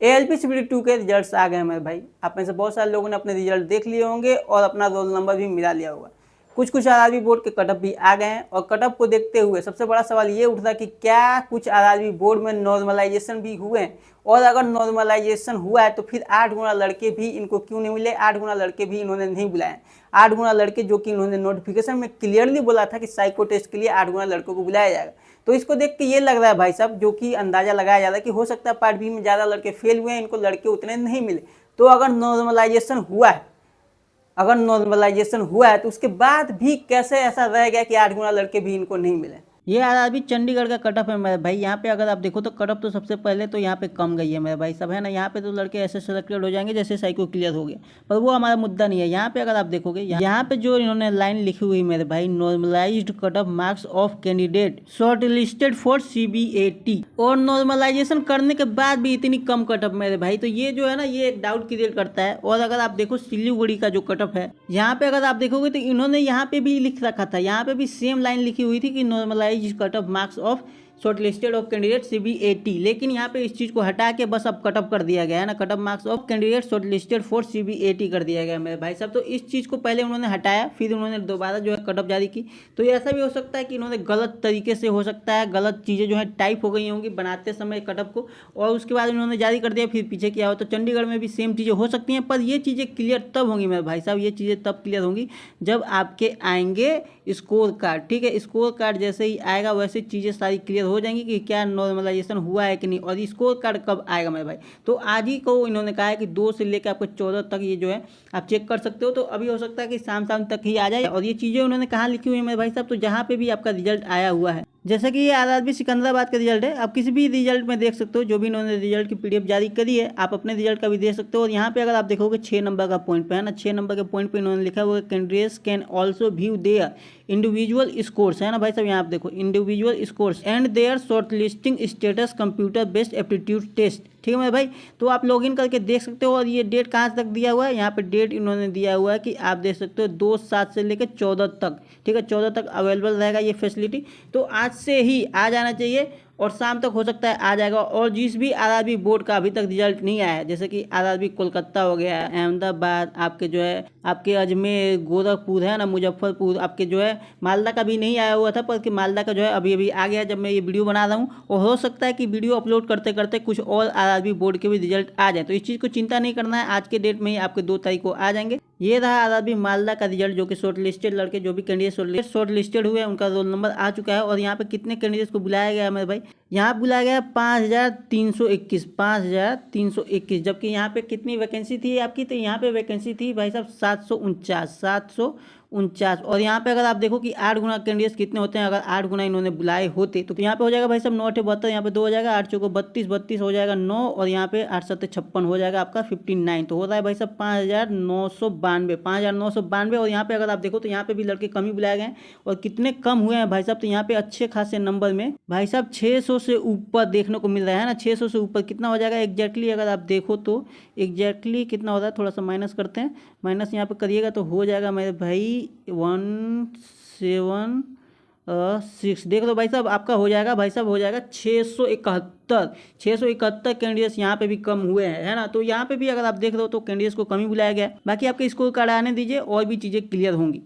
ALP CBT2 के results आ गए हैं मेरे भाई। आप में से बहुत सारे लोगों ने अपने रिजल्ट देख लिए होंगे और अपना रोल नंबर भी मिला लिया होगा। कुछ आरआरबी बोर्ड के कटअप भी आ गए हैं और कटअप को देखते हुए सबसे बड़ा सवाल ये उठता है कि क्या कुछ आरआरबी बोर्ड में नॉर्मलाइजेशन भी हुए हैं, और अगर नॉर्मलाइजेशन हुआ है तो फिर 8 गुना लड़के भी इनको क्यों नहीं मिले, 8 गुना लड़के भी इन्होंने नहीं बुलाए। 8 गुना लड़के जो कि इन्होंने नोटिफिकेशन में क्लियरली बोला था कि साइको टेस्ट के लिए 8 गुना लड़कों को बुलाया जाएगा। तो इसको देख के ये लग रहा है भाई साहब, जो कि अंदाजा लगाया जा रहा है कि हो सकता है पार्ट बी में ज़्यादा लड़के फेल हुए हैं, इनको लड़के उतने नहीं मिले। तो अगर नॉर्मलाइजेशन हुआ है तो उसके बाद भी कैसे ऐसा रह गया कि 8 गुना लड़के भी इनको नहीं मिले। ये आरआरबी चंडीगढ़ का कटअप है मेरे भाई। यहाँ पे अगर आप देखो तो कटअप तो सबसे पहले तो यहाँ पे कम गई है मेरे भाई सब, है ना। यहाँ पे तो लड़के ऐसे सेलेक्टेड हो जाएंगे जैसे साइको क्लियर हो गया, पर वो हमारा मुद्दा नहीं है। यहाँ पे अगर आप देखोगे, यहाँ पे जो इन्होंने लाइन लिखी हुई मेरे भाई, normalised cut off marks of candidate short listed for CBAT, और नॉर्मलाइजेशन करने के बाद भी इतनी कम कटअप मेरे भाई, तो ये जो है ना ये एक डाउट क्रिएट करता है। और अगर आप देखो सिलीगुड़ी का जो कटअप है, यहाँ पे अगर आप देखोगे तो इन्होंने यहाँ पे भी लिख रखा था, यहाँ पे भी सेम लाइन लिखी हुई थी कि normalise cut off marks of short listed of candidate CBAT, लेकिन यहाँ पे इस चीज को हटा के बस अब कटअप कर दिया गया है ना, cut off marks of candidate short listed for CBAT कर दिया गया मेरे भाई साहब। तो इस चीज को पहले उन्होंने हटाया, फिर उन्होंने दोबारा जो है कटअप जारी की। तो ये ऐसा भी हो सकता है कि इन्होंने गलत तरीके से, हो सकता है गलत चीजें जो है टाइप हो गई होंगी बनाते समय कटअप को, और उसके बाद उन्होंने जारी कर दिया, फिर पीछे किया हो। तो चंडीगढ़ में भी सेम चीजें हो सकती हैं, पर ये चीजें क्लियर तब होंगी मेरे भाई साहब, ये चीजें तब क्लियर होंगी जब आपके आएंगे स्कोर कार्ड। ठीक है, स्कोर कार्ड जैसे ही आएगा वैसे चीज़ें सारी क्लियर हो जाएंगी कि क्या नॉर्मलाइजेशन हुआ है कि नहीं। और स्कोर कार्ड कब आएगा मेरे भाई, तो आज ही को इन्होंने कहा है कि 2 से लेकर आपको 14 तक ये जो है आप चेक कर सकते हो। तो अभी हो सकता है कि शाम तक ही आ जाए। और ये चीज़ें उन्होंने कहाँ लिखी हुई है मेरे भाई साहब, तो जहाँ पे भी आपका रिजल्ट आया हुआ है, जैसे कि ये आरआरबी सिकंदराबाद का रिजल्ट है, आप किसी भी रिजल्ट में देख सकते हो, जो भी इन्होंने रिजल्ट की PDF जारी करी है, आप अपने रिजल्ट का भी देख सकते हो। और यहाँ पे अगर आप देखोगे 6 नंबर का पॉइंट पे है ना, 6 नंबर के पॉइंट पे इन्होंने लिखा हुआ है candidates can also view their individual scores, है ना भाई साहब। यहाँ आप देखो individual scores and their short listing status computer based aptitude test. ठीक है मेरे भाई, तो आप लॉगिन करके देख सकते हो। और ये डेट कहाँ तक दिया हुआ है, यहाँ पे डेट इन्होंने दिया हुआ है कि आप देख सकते हो 2/7 से लेकर 14 तक। ठीक है, 14 तक अवेलेबल रहेगा ये फैसिलिटी। तो आज से ही आ जाना चाहिए और शाम तक हो सकता है आ जाएगा। और जिस भी आरआरबी बोर्ड का अभी तक रिजल्ट नहीं आया है, जैसे कि आरआरबी कोलकाता हो गया, अहमदाबाद, आपके जो है आपके अजमेर, गोरखपुर, है ना, मुजफ्फरपुर, आपके जो है मालदा का भी नहीं आया हुआ था, पर कि मालदा का जो है अभी अभी आ गया जब मैं ये वीडियो बना रहा हूँ। और हो सकता है कि वीडियो अपलोड करते करते कुछ और आरआरबी बोर्ड के भी रिजल्ट आ जाए। तो इस चीज़ को चिंता नहीं करना है, आज के डेट में ही आपके 2 तारीख को आ जाएंगे। ये रहा आरआरबी मालदा का रिजल्ट, जो कि शॉर्ट लिस्टेड लड़के जो भी कैंडिडेट शॉर्ट लिस्टेड हुए उनका रोल नंबर आ चुका है। और यहाँ पे कितने कैंडिडेट्स को बुलाया गया है मेरे भाई, यहाँ बुलाया गया 5321, 5321, जबकि यहाँ पे कितनी वैकेंसी थी आपकी, तो यहाँ पे वैकेंसी थी भाई साहब 749। और यहाँ पे अगर आप देखो कि 8 गुना कैंडिडेट्स कितने होते हैं, अगर 8 गुना इन्होंने बुलाए होते तो यहाँ पे हो जाएगा भाई साहब 9 72, यहाँ पे 2 हो जाएगा, 8 चौको 32, 32 हो जाएगा 9, और यहाँ पे 8 7 56 हो जाएगा आपका 59। तो हो रहा है भाई साहब 5992, 5992। और यहाँ पे अगर आप देखो तो यहाँ पे भी लड़के कम ही बुलाए गए हैं। और कितने कम हुए हैं भाई साहब, तो यहाँ पे अच्छे खासे नंबर में भाई साहब 600 से ऊपर देखने को मिल रहा है ना। 600 से ऊपर कितना हो जाएगा एग्जैक्टली, अगर आप देखो तो एग्जैक्टली कितना हो रहा है, थोड़ा सा माइनस करते हैं, माइनस यहाँ पे करिएगा तो हो जाएगा मेरे भाई 176। देख लो भाई साहब, आपका हो जाएगा भाई साहब, हो जाएगा 671 कैंडिडेट्स यहाँ पे भी कम हुए हैं, है ना। तो यहाँ पे भी अगर आप देख रहे हो तो कैंडिडेट्स को कम ही बुलाया गया है। बाकी आपके स्कोर कार्ड आने दीजिए और भी चीज़ें क्लियर होंगी।